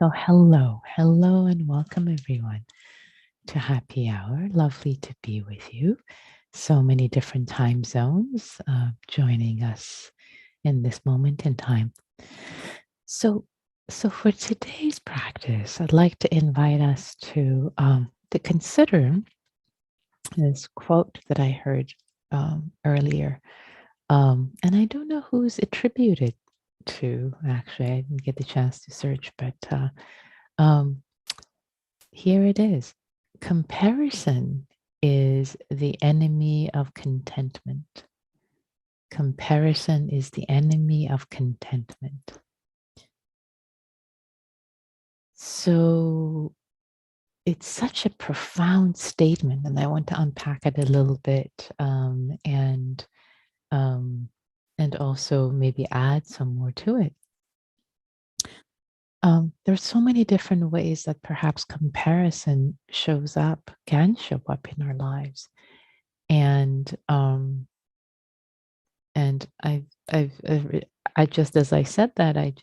So, hello, and welcome everyone to Happy Hour. Lovely to be with you. So many different time zones joining us in this moment in time. So, for today's practice, I'd like to invite us to consider this quote that I heard earlier, and I don't know who's attributed to. Actually, I didn't get the chance to search, but. Um, Here it is. Comparison is the enemy of contentment. Comparison is the enemy of contentment. So it's such a profound statement, and I want to unpack it a little bit, um, and also maybe add some more to it. There's so many different ways that perhaps comparison can show up in our lives. And I just, as I said that, I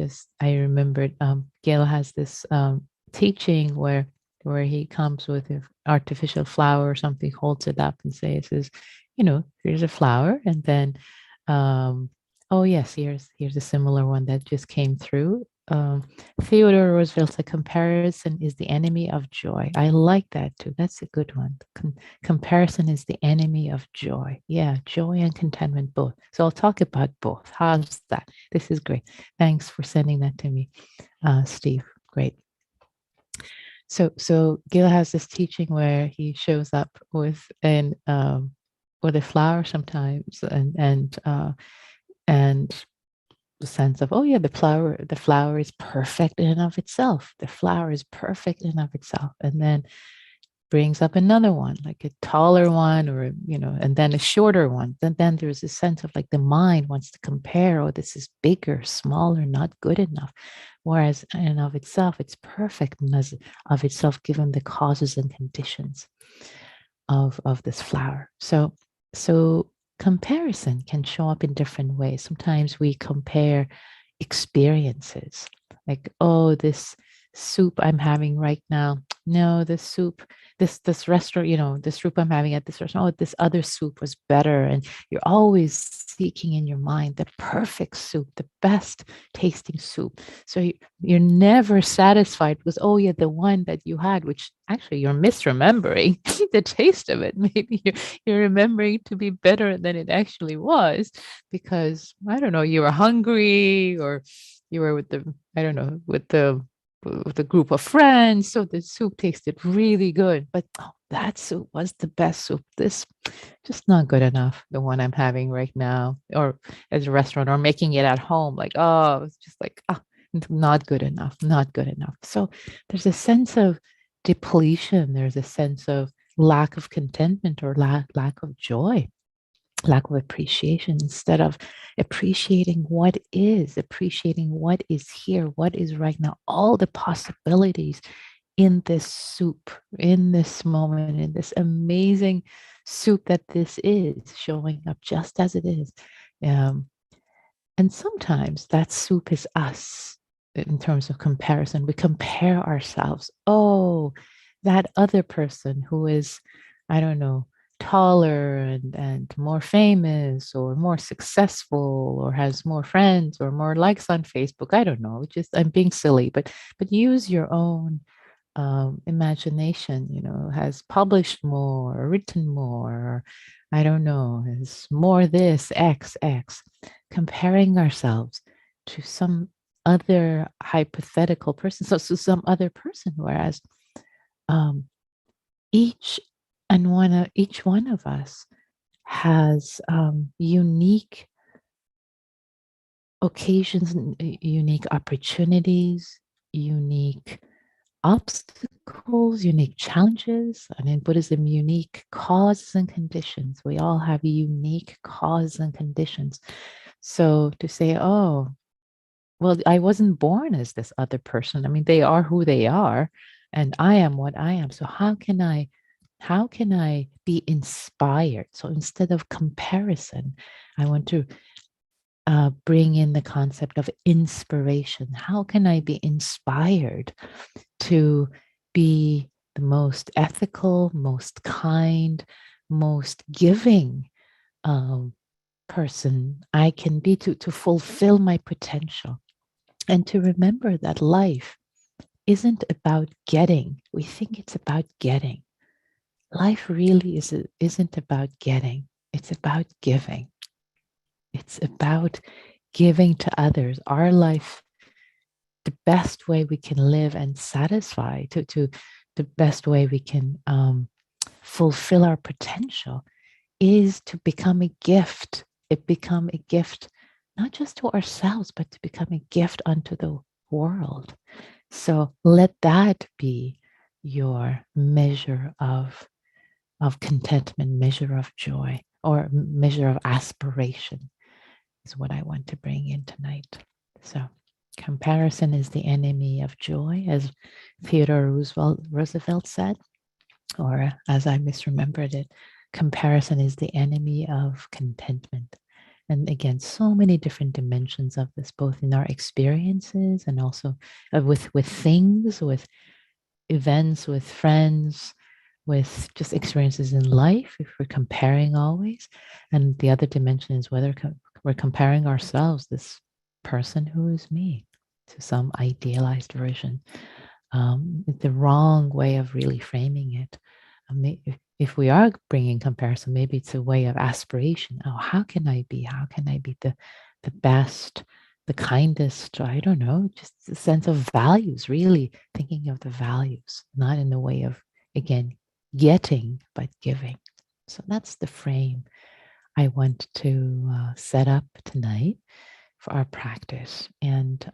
remembered Gail has this teaching where he comes with an artificial flower or something, holds it up and says, here's a flower, and then oh yes, here's a similar one that just came through. Theodore Roosevelt said, comparison is the enemy of joy. I like that too. That's a good one. Comparison is the enemy of joy. Yeah, joy and contentment both. So I'll talk about both. How's that? This is great. Thanks for sending that to me, Steve. Great. So Gil has this teaching where he shows up with a flower sometimes, and the sense of, oh yeah, the flower is perfect in and of itself. The flower is perfect in and of itself. And then brings up another one, like a taller one, or, and then a shorter one. Then there's a sense of like the mind wants to compare, oh, this is bigger, smaller, not good enough. Whereas in and of itself, it's perfect in and of itself, given the causes and conditions of this flower. So comparison can show up in different ways. Sometimes we compare experiences, like, oh, this soup I'm having right now. No, this restaurant, this soup I'm having at this restaurant, oh, this other soup was better. And you're always seeking in your mind the perfect soup, the best tasting soup. So you're never satisfied with, oh yeah, the one that you had, which actually you're misremembering the taste of it. Maybe you're remembering to be better than it actually was, because I don't know, you were hungry, or you were with the group of friends. So the soup tasted really good, but that soup was the best soup. This just not good enough. The one I'm having right now, or as a restaurant, or making it at home, like, oh, it's just like, not good enough, not good enough. So there's a sense of depletion. There's a sense of lack of contentment, or lack of joy, lack of appreciation, instead of appreciating what is here, what is right now, all the possibilities in this soup, in this moment, in this amazing soup that this is, showing up just as it is. And sometimes that soup is us. In terms of comparison, we compare ourselves. Oh, that other person who is, I don't know, taller and more famous, or more successful, or has more friends, or more likes on Facebook. I don't know. Just, I'm being silly, but use your own imagination. Has published more, or written more, or I don't know, is more this X. Comparing ourselves to some other hypothetical person, so some other person, whereas um, each one of us has unique occasions, unique opportunities, unique obstacles, unique challenges, and in Buddhism, unique causes and conditions. We all have unique causes and conditions. So to say, oh, well, I wasn't born as this other person. I mean, they are who they are, and I am what I am. So how can I be inspired? So instead of comparison, I want to bring in the concept of inspiration. How can I be inspired to be the most ethical, most kind, most giving person I can be, to fulfill my potential? And to remember that life isn't about getting. We think it's about getting. Life really isn't about getting. It's about giving. It's about giving to others. Our life, the best way we can live and satisfy, to the best way we can fulfill our potential is to become a gift. It become a gift, not just to ourselves, but to become a gift unto the world. So let that be your measure of contentment, measure of joy, or measure of aspiration is what I want to bring in tonight. So comparison is the enemy of joy, as Theodore Roosevelt said, or as I misremembered it, comparison is the enemy of contentment. And again, so many different dimensions of this, both in our experiences and also with things, with events, with friends, with just experiences in life, if we're comparing always. And the other dimension is whether we're comparing ourselves, this person who is me, to some idealized version. The wrong way of really framing it. If we are bringing comparison, maybe it's a way of aspiration. Oh, how can I be? How can I be the best, the kindest? I don't know, just a sense of values, really thinking of the values, not in the way of, again, getting, but giving. So that's the frame I want to set up tonight for our practice. And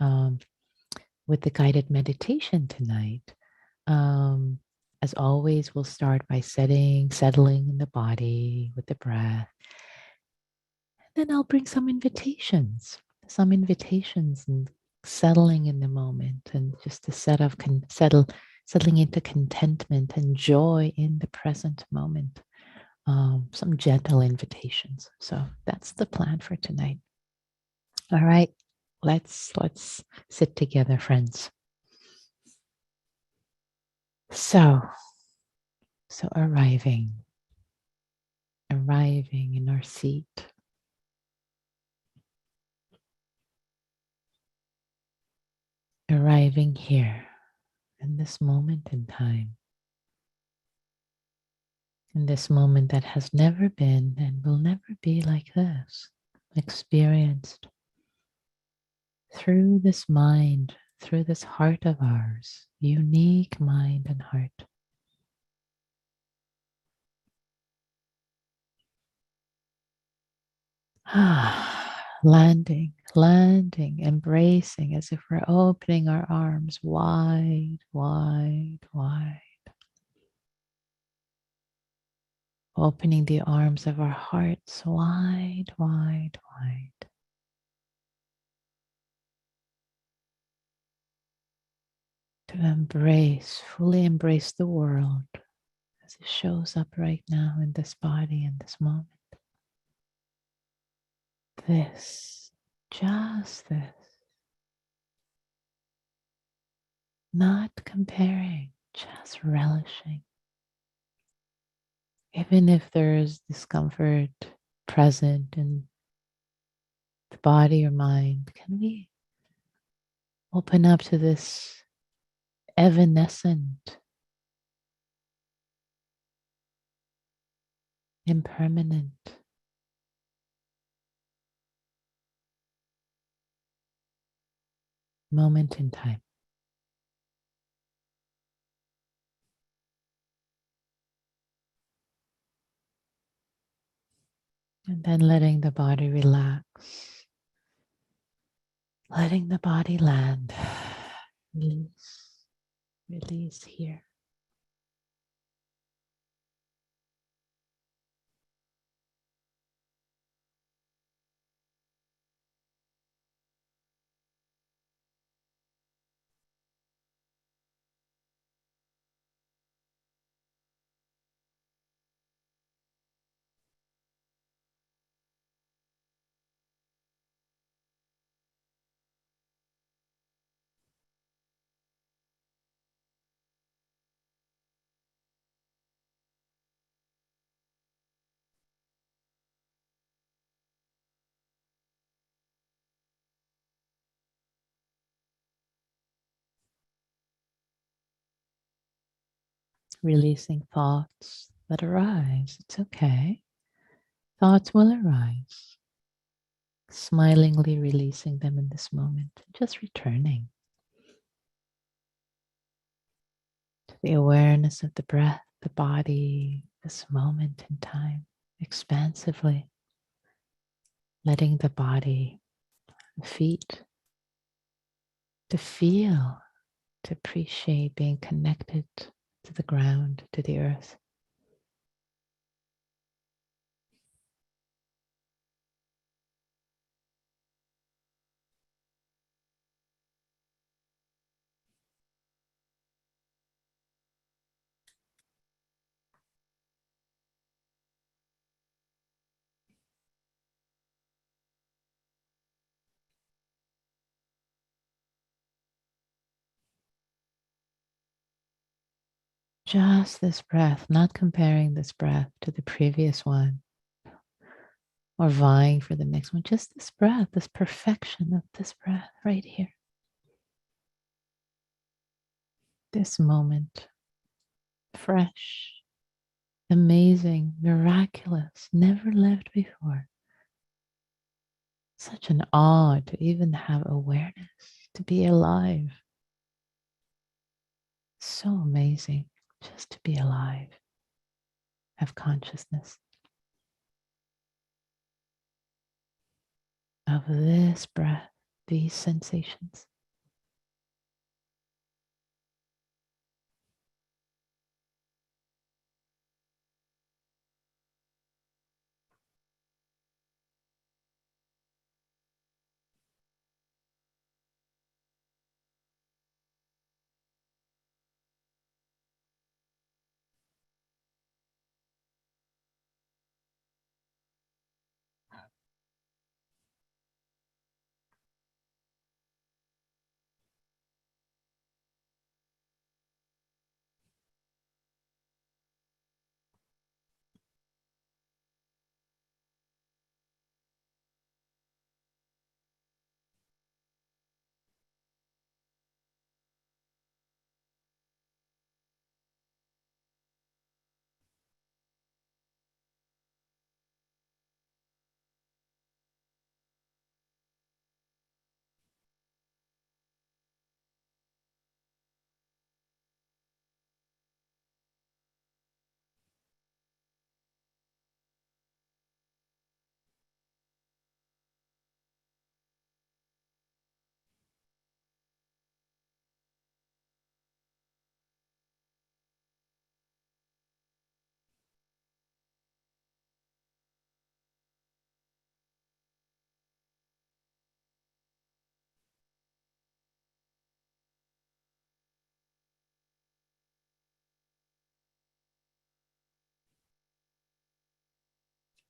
with the guided meditation tonight, um, as always, we'll start by settling in the body with the breath. Then I'll bring some invitations and settling in the moment, and just a set of settling into contentment and joy in the present moment. Some gentle invitations. So that's the plan for tonight. All right, let's sit together, friends. So arriving in our seat. Arriving here in this moment in time, in this moment that has never been and will never be like this, experienced through this mind, through this heart of ours, unique mind and heart. Landing, embracing as if we're opening our arms wide, wide, wide. Opening the arms of our hearts wide, wide, wide. To embrace, fully embrace the world as it shows up right now in this body, in this moment. This, just this. Not comparing, just relishing. Even if there is discomfort present in the body or mind, can we open up to this evanescent, impermanent moment in time? And then letting the body relax, letting the body land. Release, release here. releasing thoughts that arise. It's okay. Thoughts will arise. Smilingly releasing them in this moment. Just returning to the awareness of the breath, the body, this moment in time, expansively letting the body, the feet, to feel, to appreciate being connected to the ground, to the earth. Just this breath, not comparing this breath to the previous one or vying for the next one, just this breath, this perfection of this breath right here. This moment, fresh, amazing, miraculous, never lived before. Such an awe to even have awareness, to be alive. So amazing just to be alive, have consciousness of this breath, these sensations.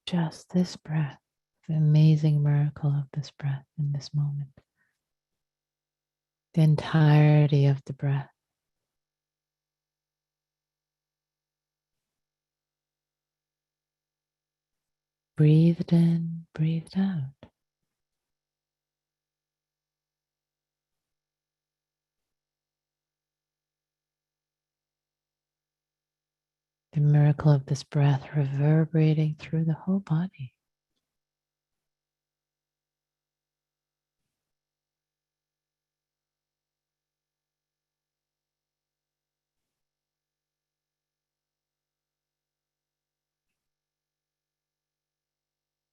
Just this breath, the amazing miracle of this breath in this moment. The entirety of the breath. Breathed in, breathed out. The miracle of this breath reverberating through the whole body.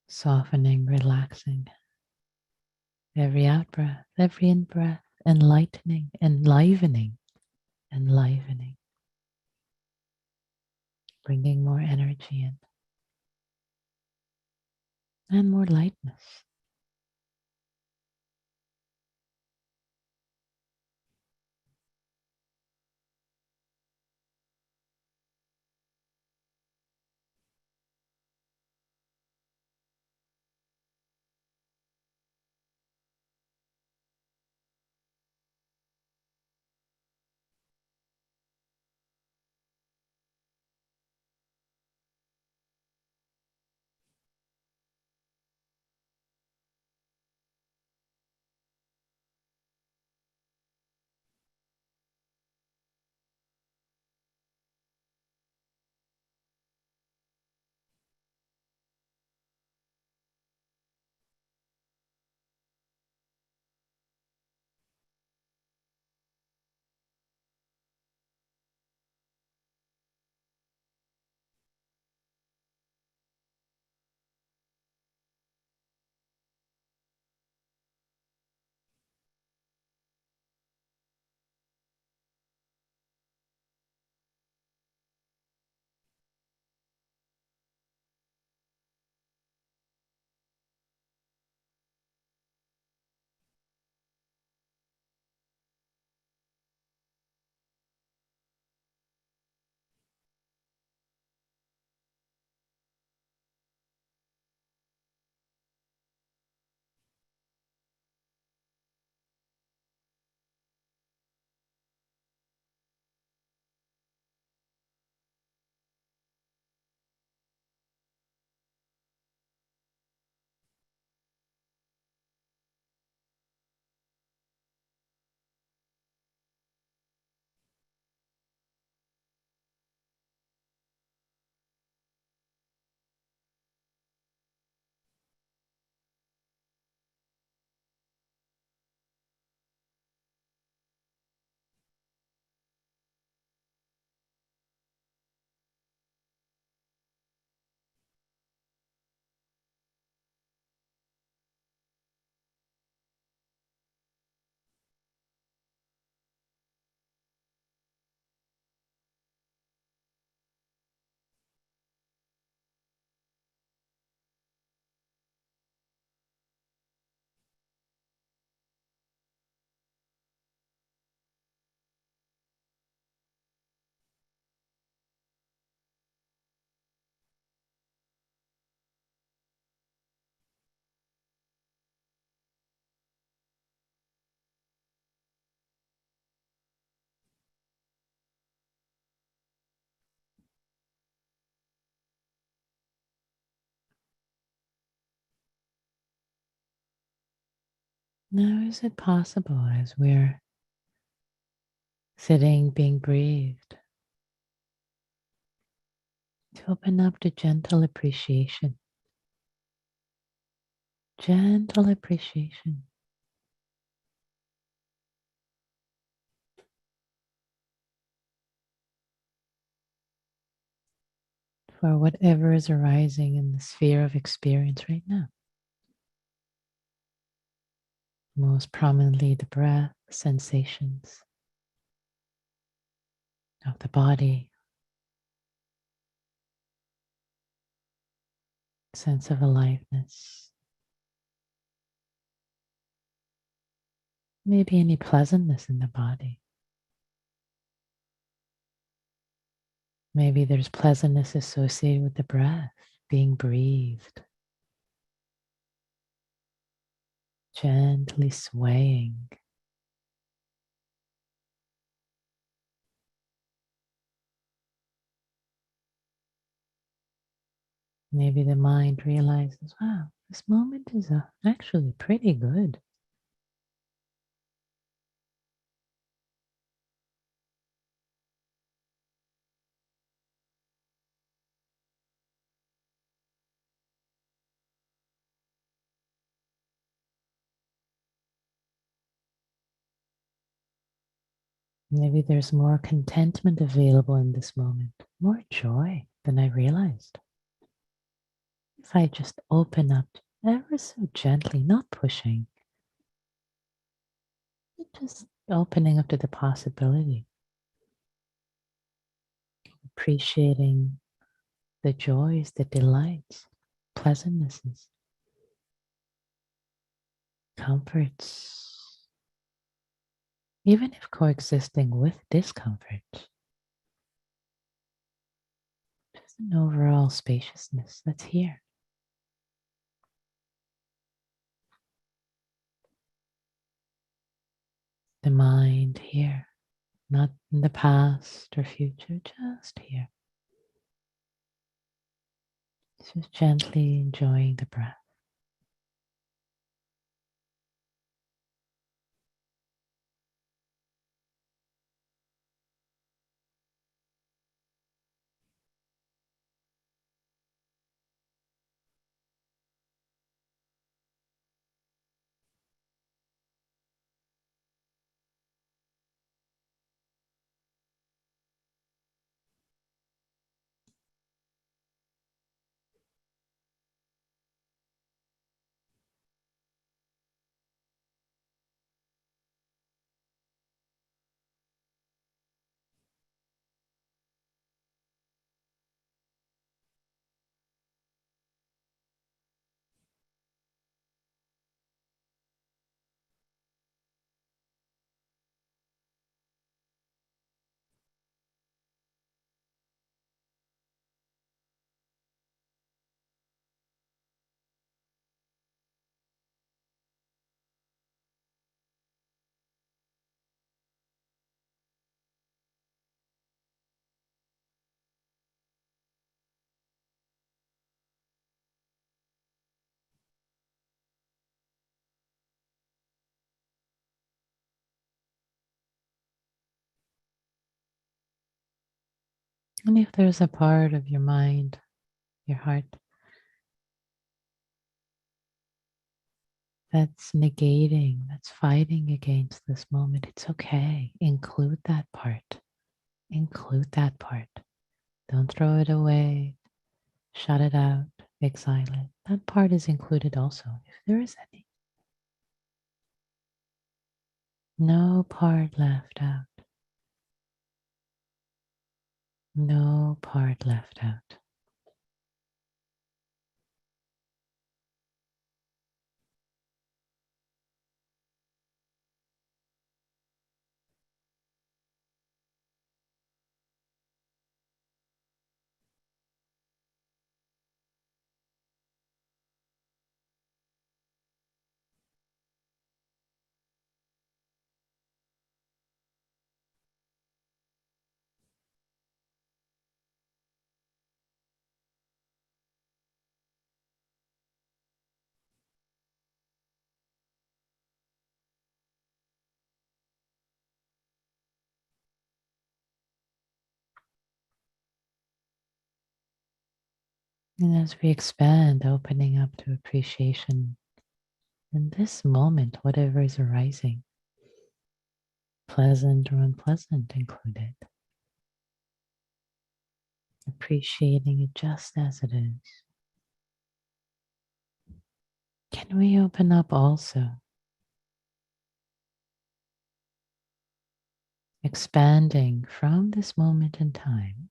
Softening, relaxing. Every out breath, every in breath, enlightening, enlivening, enlivening. Bringing more energy in and more lightness. Now, is it possible as we're sitting, being breathed, to open up to gentle appreciation for whatever is arising in the sphere of experience right now? Most prominently, the breath, sensations of the body, sense of aliveness, maybe any pleasantness in the body. Maybe there's pleasantness associated with the breath, being breathed, gently swaying. Maybe the mind realizes, wow, this moment is actually pretty good. Maybe there's more contentment available in this moment, more joy than I realized. If I just open up ever so gently, not pushing, just opening up to the possibility, appreciating the joys, the delights, pleasantnesses, comforts, even if coexisting with discomfort, just an overall spaciousness that's here. The mind here, not in the past or future, just here. Just gently enjoying the breath. And if there's a part of your mind, your heart, that's negating, that's fighting against this moment, it's okay. Include that part. Include that part. Don't throw it away, shut it out, exile it. That part is included also, if there is any. No part left out. No part left out. And as we expand, opening up to appreciation in this moment, whatever is arising, pleasant or unpleasant included, appreciating it just as it is. Can we open up also, expanding from this moment in time,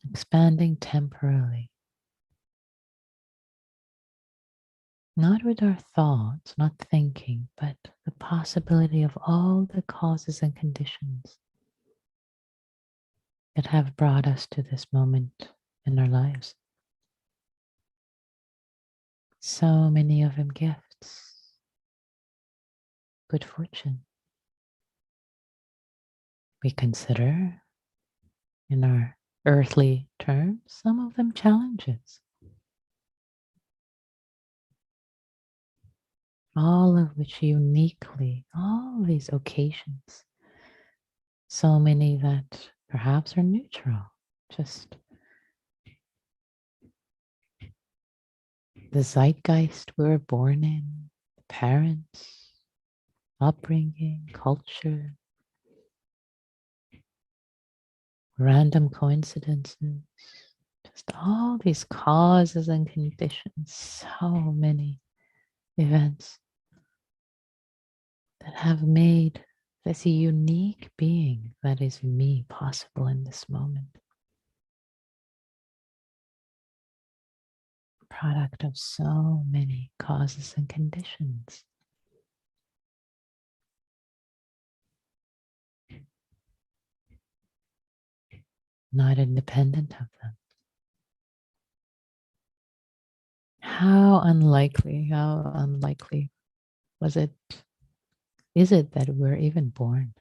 expanding temporarily, not with our thoughts, not thinking, but the possibility of all the causes and conditions that have brought us to this moment in our lives. So many of them gifts, good fortune. We consider in our earthly terms, some of them challenges, all of which uniquely, all these occasions, so many that perhaps are neutral, just the zeitgeist we were born in, parents, upbringing, culture, random coincidences, just all these causes and conditions, so many events that have made this unique being that is me possible in this moment. Product of so many causes and conditions. Not independent of them. How unlikely was it, is it that we're even born?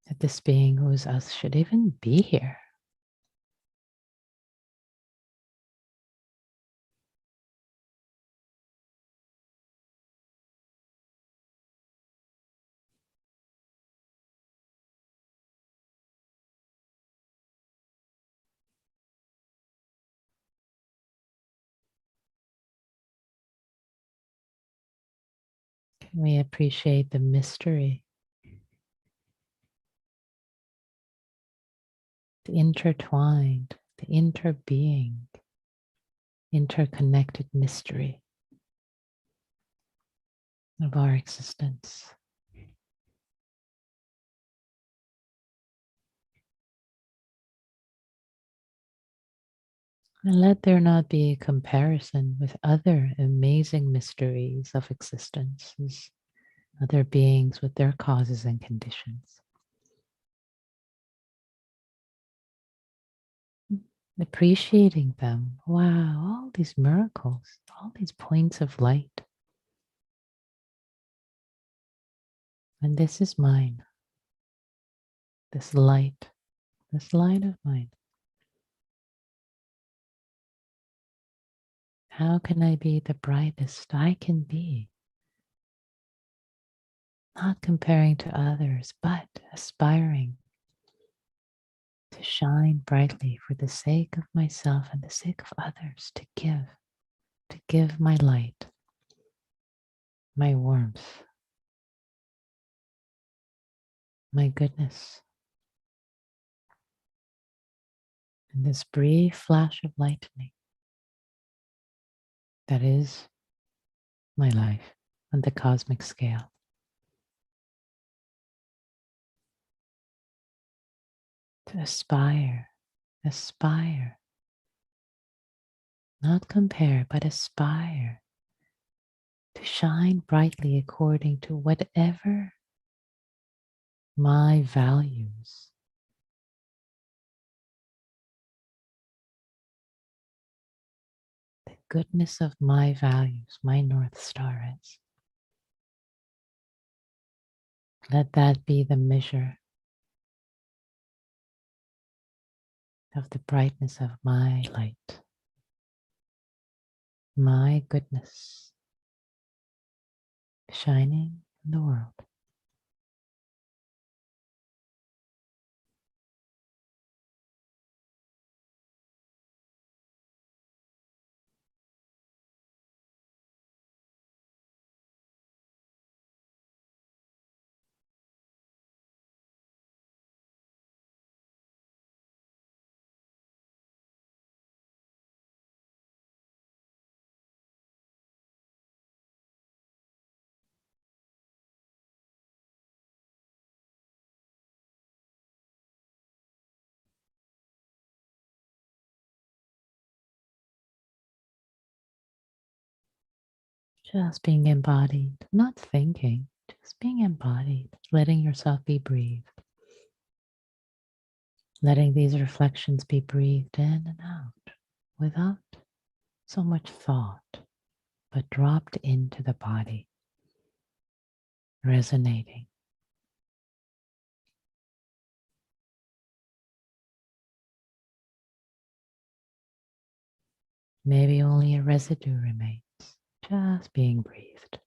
That this being who is us should even be here? Can we appreciate the mystery, the intertwined, the interbeing, interconnected mystery of our existence? And let there not be a comparison with other amazing mysteries of existences, other beings with their causes and conditions. Appreciating them. Wow, all these miracles, all these points of light. And this is mine, this light of mine. How can I be the brightest I can be? Not comparing to others, but aspiring to shine brightly for the sake of myself and the sake of others, to give my light, my warmth, my goodness. And this brief flash of lightning that is my life on the cosmic scale. To aspire, not compare, but aspire to shine brightly according to whatever my values, the goodness of my values, my North Star is. Let that be the measure of the brightness of my light, my goodness, shining in the world. Just being embodied, not thinking, just being embodied, letting yourself be breathed, letting these reflections be breathed in and out without so much thought, but dropped into the body, resonating. Maybe only a residue remains, just being breathed.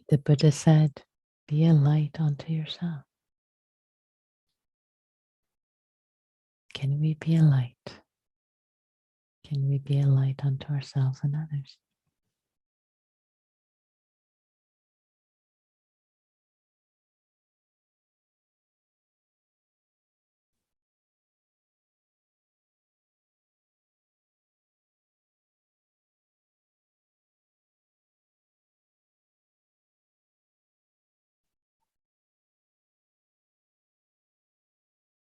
The Buddha said, be a light unto yourself. Can we be a light? Can we be a light unto ourselves and others?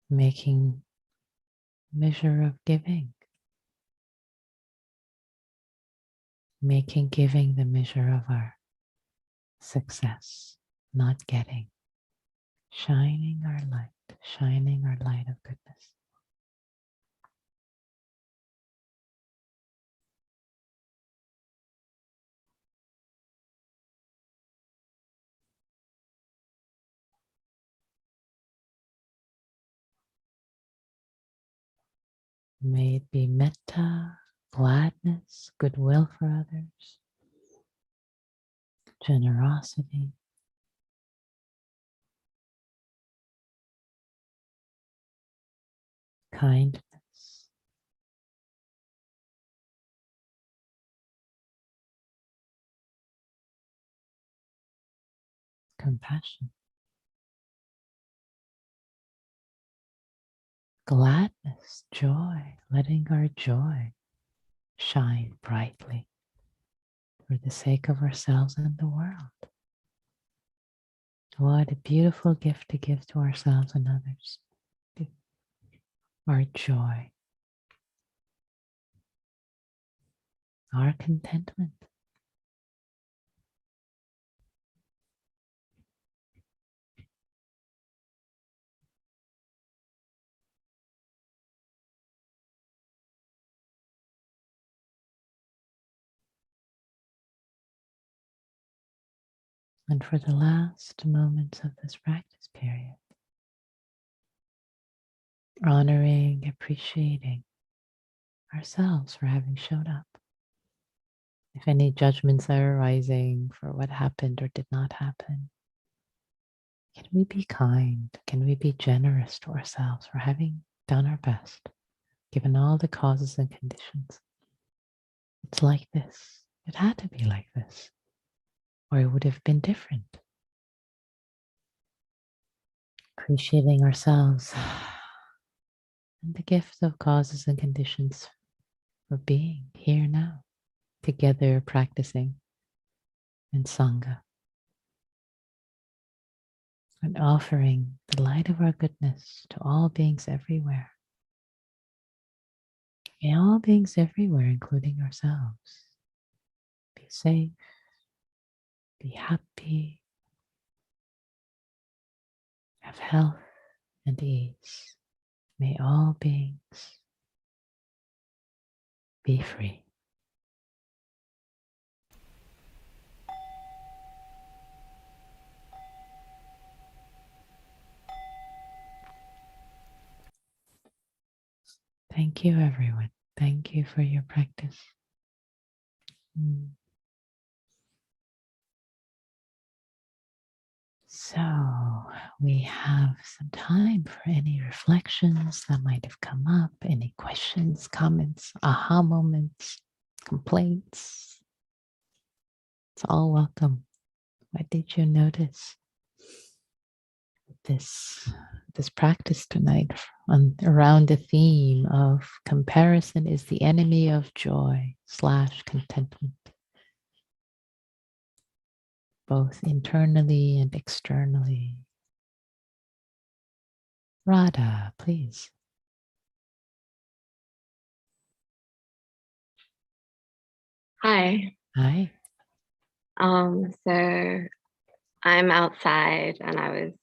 Making measure of giving. Making giving the measure of our success, not getting. Shining our light of goodness. May it be metta, gladness, goodwill for others, generosity, kindness, compassion, gladness, joy, letting our joy shine brightly for the sake of ourselves and the world. What a beautiful gift to give to ourselves and others. Our joy, our contentment. And for the last moments of this practice period, honoring, appreciating ourselves for having showed up. If any judgments are arising for what happened or did not happen, can we be kind? Can we be generous to ourselves for having done our best, given all the causes and conditions? It's like this. It had to be like this, or it would have been different. Appreciating ourselves and the gift of causes and conditions for being here now, together practicing in Sangha, and offering the light of our goodness to all beings everywhere. May all beings everywhere, including ourselves, be safe, be happy, have health and ease. May all beings be free. Thank you, everyone. Thank you for your practice. So we have some time for any reflections that might have come up, any questions, comments, aha moments, complaints. It's all welcome. What did you notice this practice tonight around the theme of comparison is the enemy of joy / contentment, both internally and externally? Radha, please. Hi. Hi. So I'm outside and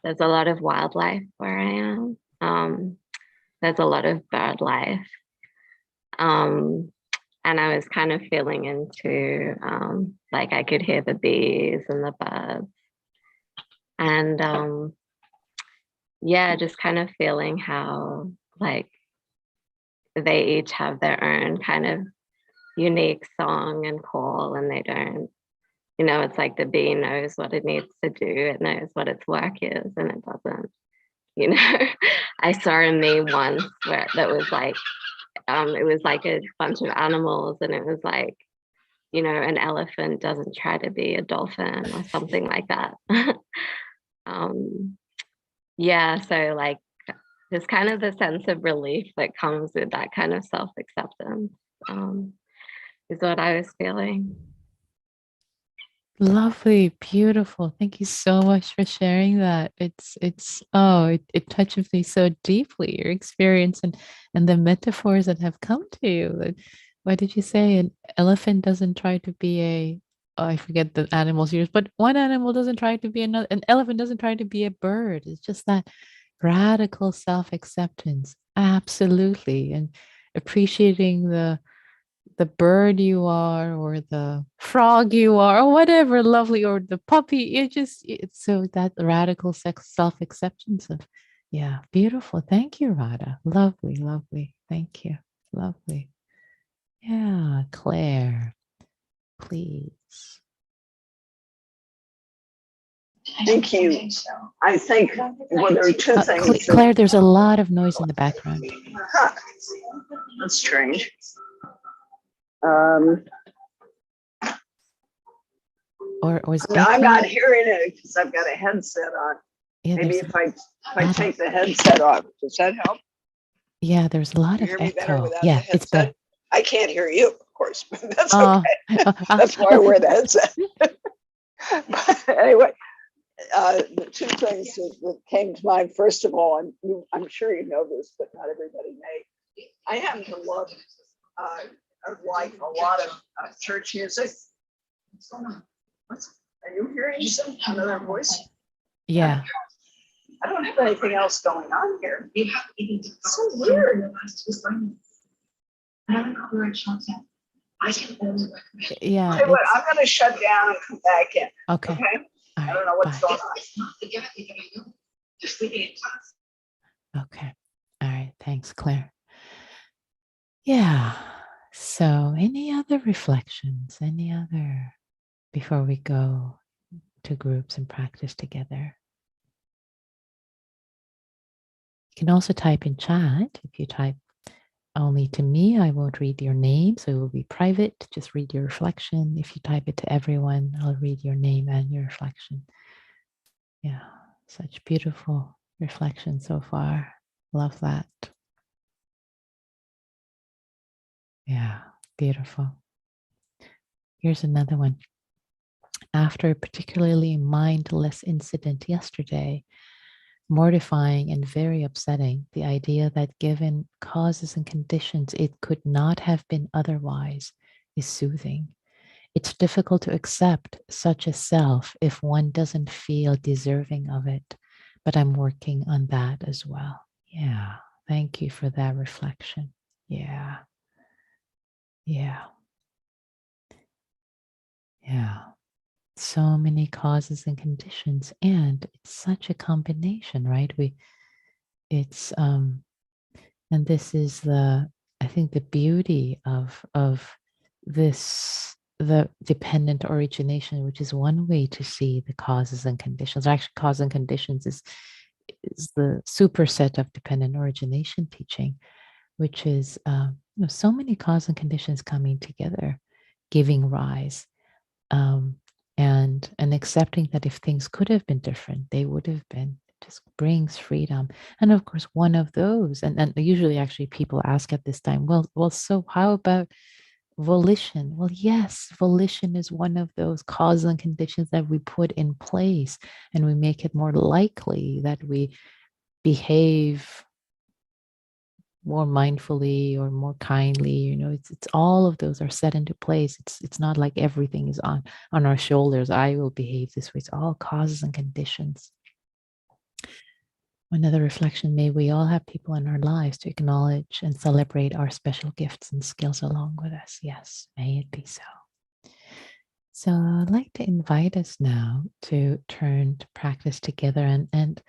there's a lot of wildlife where I am. There's a lot of bird life. And I was kind of feeling into, like I could hear the bees and the birds. And yeah, just kind of feeling how like they each have their own kind of unique song and call, and they don't It's like the bee knows what it needs to do. It knows what its work is, and it doesn't. I saw a meme once where that was like, it was like a bunch of animals, and it was like, an elephant doesn't try to be a dolphin or something like that. Yeah, so like there's kind of the sense of relief that comes with that kind of self-acceptance, is what I was feeling. Lovely, beautiful. Thank you so much for sharing that. It touches me so deeply, your experience and the metaphors that have come to you. What did you say? An elephant doesn't try to be I forget the animals yours, but one animal doesn't try to be another, an elephant doesn't try to be a bird. It's just that radical self-acceptance. Absolutely. And appreciating the bird you are or the frog you are or whatever lovely or the puppy it's so that radical sex self-acceptance of yeah, beautiful. Thank you, Radha. Lovely, lovely. Thank you. Lovely. Yeah, Claire, please. Thank you. I think, well, there are two things. Claire, there's a lot of noise in the background. Huh, that's strange. Um, or is I'm not hearing it because I've got a headset on. Yeah, maybe if I take the headset off, does that help? Yeah, there's a lot of echo. Yeah, it's better. I can't hear you, of course, but that's okay. That's why I wear the headset. But anyway, the two things that came to mind, first of all, and I'm sure you know this, but not everybody may. I happen to love, like a lot of church music. What's going on? Are you hearing another voice? Yeah. I don't have anything else going on here. It's so weird. Yeah. Anyway, I'm going to shut down and come back in. Okay. I don't know what's going on. Okay. All right. Thanks, Claire. Yeah. So, any other reflections? Any other before we go to groups and practice together? You can also type in chat. If you type only to me, I won't read your name, so it will be private. Just read your reflection. If you type it to everyone, I'll read your name and your reflection. Yeah, such beautiful reflection so far. Love that. Yeah, beautiful. Here's another one. After a particularly mindless incident yesterday, mortifying and very upsetting, the idea that given causes and conditions it could not have been otherwise is soothing. It's difficult to accept such a self if one doesn't feel deserving of it, but I'm working on that as well. Yeah, thank you for that reflection. Yeah, yeah, yeah. So many causes and conditions, and it's such a combination, right? It's and this is I think the beauty of this, the dependent origination, which is one way to see the causes and conditions. Actually, cause and conditions is the superset of dependent origination teaching, which is so many cause and conditions coming together, giving rise, um, and accepting that if things could have been different, they would have been. It just brings freedom. And of course, one of those, and usually actually people ask at this time, well, so how about volition? Well, yes, volition is one of those causes and conditions that we put in place, and we make it more likely that we behave more mindfully or more kindly. It's all of those are set into place. It's not like everything is on our shoulders. I will behave this way. It's all causes and conditions. Another reflection, may we all have people in our lives to acknowledge and celebrate our special gifts and skills along with us. Yes, may it be so. So I'd like to invite us now to turn to practice together and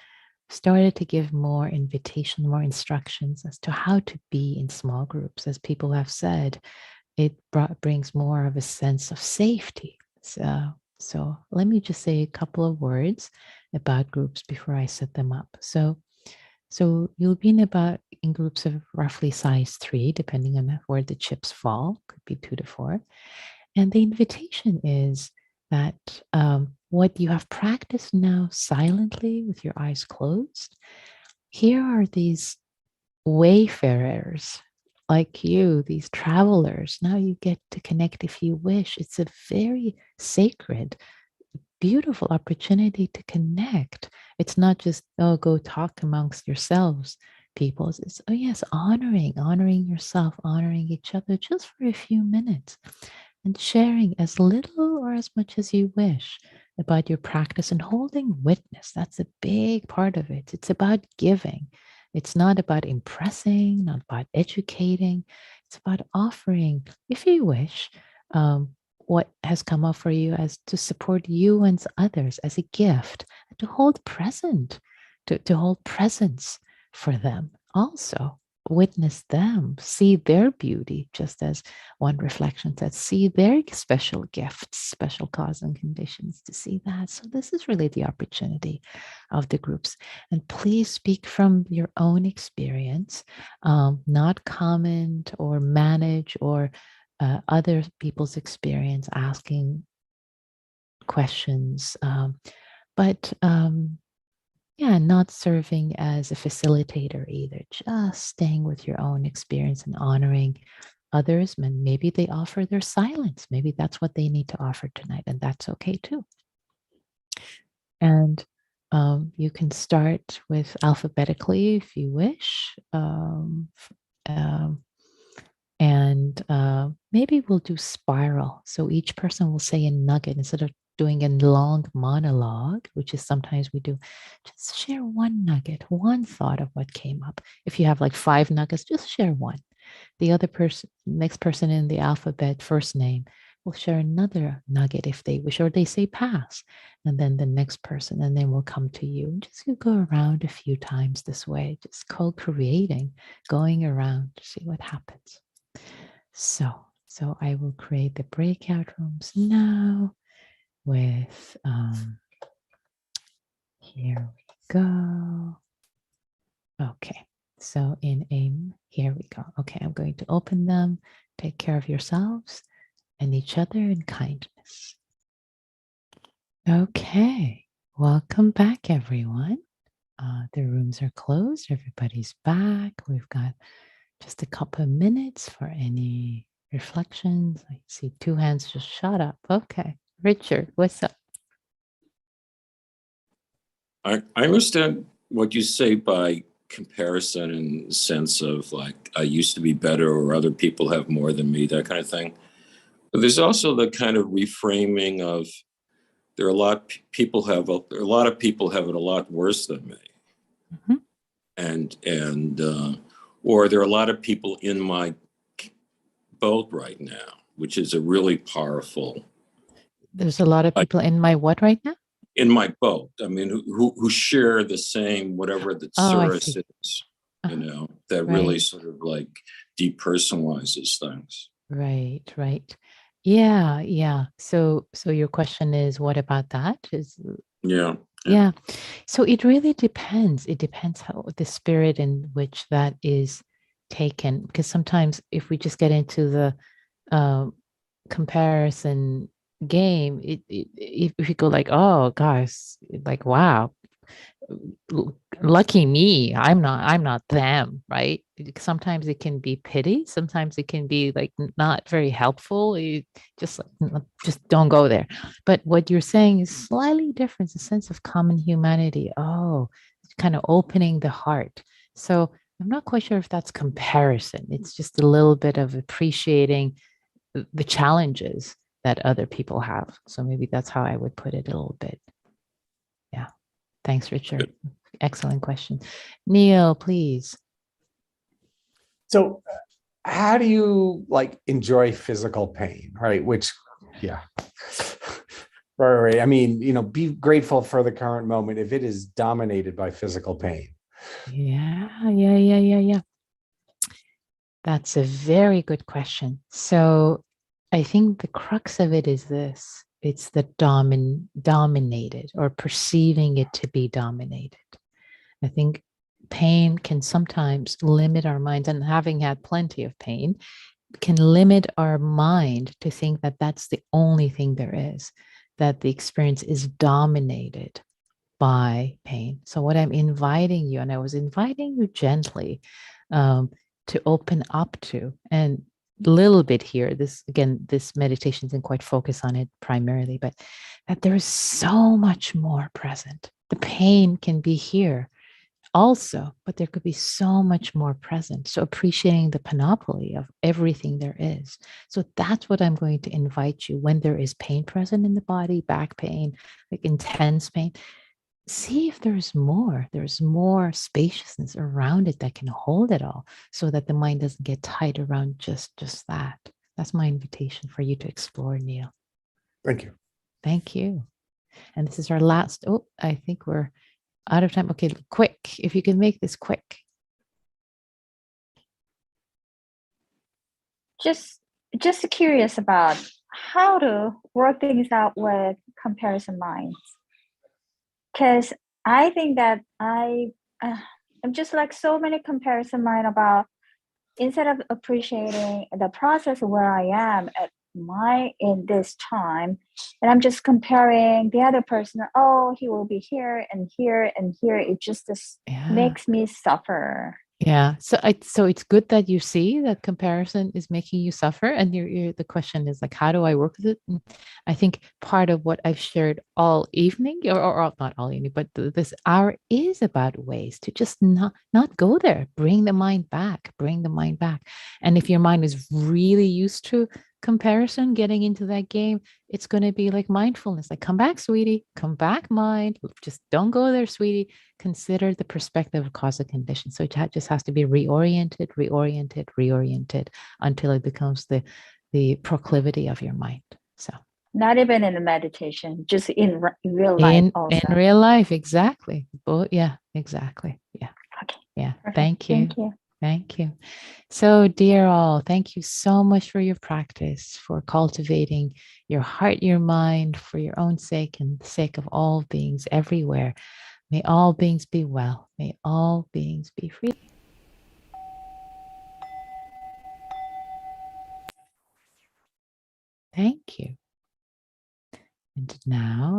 started to give more invitation, more instructions as to how to be in small groups. As people have said, it brings more of a sense of safety. So So let me just say a couple of words about groups before I set them up. So you'll be in groups of roughly size 3, depending on where the chips fall. Could be 2 to 4. And the invitation is that what you have practiced now silently with your eyes closed, here are these wayfarers like you, these travelers. Now you get to connect if you wish. It's a very sacred, beautiful opportunity to connect. It's not just, oh, go talk amongst yourselves, people. It's, oh, yes, honoring yourself, honoring each other just for a few minutes and sharing as little or as much as you wish about your practice and holding witness. That's a big part of it. It's about giving. It's not about impressing, not about educating. It's about offering, if you wish, what has come up for you as to support you and others as a gift, to hold present, to hold presence for them also. Witness them, see their beauty, just as one reflection said, see their special gifts, special cause and conditions, to see that. So this is really the opportunity of the groups. And please speak from your own experience, not comment or manage or other people's experience asking questions, but yeah, not serving as a facilitator either, just staying with your own experience and honoring others. And maybe they offer their silence. Maybe that's what they need to offer tonight, and that's okay too. And you can start with alphabetically if you wish. And maybe we'll do spiral. So each person will say a nugget instead of doing a long monologue, which is sometimes we do. Just share one nugget, one thought of what came up. If you have like 5 nuggets, just share one. The other person, next person in the alphabet, first name, will share another nugget if they wish, or they say pass. And then the next person, and then we'll come to you. And just go around a few times this way, just co-creating, going around to see what happens. So I will create the breakout rooms now with, here we go. Okay, so here we go. Okay, I'm going to open them. Take care of yourselves and each other in kindness. Okay, welcome back, everyone. The rooms are closed. Everybody's back. We've got just a couple of minutes for any reflections. I see 2 hands just shot up. Okay, Richard, what's up? I understand what you say by comparison in the sense of like, I used to be better or other people have more than me, that kind of thing. But there's also the kind of reframing of there are a lot of people have it a lot worse than me. Mm-hmm. Or there are a lot of people in my boat right now, which is a really powerful. There's a lot of people in my what right now? In my boat. I mean, who share the same, whatever the source is, that really sort of like depersonalizes things. Right. Yeah. So your question is, what about that? Yeah. So it really depends. It depends how the spirit in which that is taken. Because sometimes if we just get into the comparison game, if we go like, oh gosh, like wow, lucky me, I'm not them, right? Sometimes it can be pity, sometimes it can be like not very helpful. You just don't go there. But what you're saying is slightly different, a sense of common humanity. Oh, kind of opening the heart. So I'm not quite sure if that's comparison. It's just a little bit of appreciating the challenges that other people have. So maybe that's how I would put it a little bit. Yeah. Thanks, Richard. Excellent question. Neil, please. So how do you like enjoy physical pain, right? Which, yeah. Right. I mean, be grateful for the current moment if it is dominated by physical pain. Yeah. That's a very good question. So I think the crux of it is this. It's the dominated or perceiving it to be dominated. I think pain can sometimes limit our minds, and having had plenty of pain can limit our mind to think that that's the only thing there is, that the experience is dominated by pain. So, what I'm inviting you, and I was inviting you gently to open up to, and a little bit here, this again, this meditation didn't quite focus on it primarily, but that there is so much more present. The pain can be here also, but there could be so much more present. So appreciating the panoply of everything there is. So that's what I'm going to invite you when there is pain present in the body, back pain, like intense pain. See if there's more spaciousness around it that can hold it all, so that the mind doesn't get tight around just that. That's my invitation for you to explore, Neil. Thank you. Thank you. And this is our last. Oh, I think we're out of time. Okay, quick. If you can make this quick. Just curious about how to work things out with comparison minds. Because I think that I'm just like so many comparison mind about, instead of appreciating the process of where I am at in this time, and I'm just comparing the other person. Oh, he will be here and here and here. It just makes me suffer. Yeah. So it's good that you see that comparison is making you suffer. And the question is like, how do I work with it? And I think part of what I've shared all evening, or not all evening, but this hour is about ways to just not go there. Bring the mind back. And if your mind is really used to comparison, getting into that game, it's going to be like mindfulness, like, come back, sweetie, come back, mind, just don't go there, sweetie. Consider the perspective of cause and condition. So it just has to be reoriented until it becomes the proclivity of your mind. So not even in a meditation, just in real life also. In real life, exactly. But yeah, exactly. Yeah. Okay. Yeah. Perfect. Thank you. Thank you. Thank you. So, dear all, thank you so much for your practice, for cultivating your heart, your mind, for your own sake and the sake of all beings everywhere. May all beings be well. May all beings be free. Thank you. And now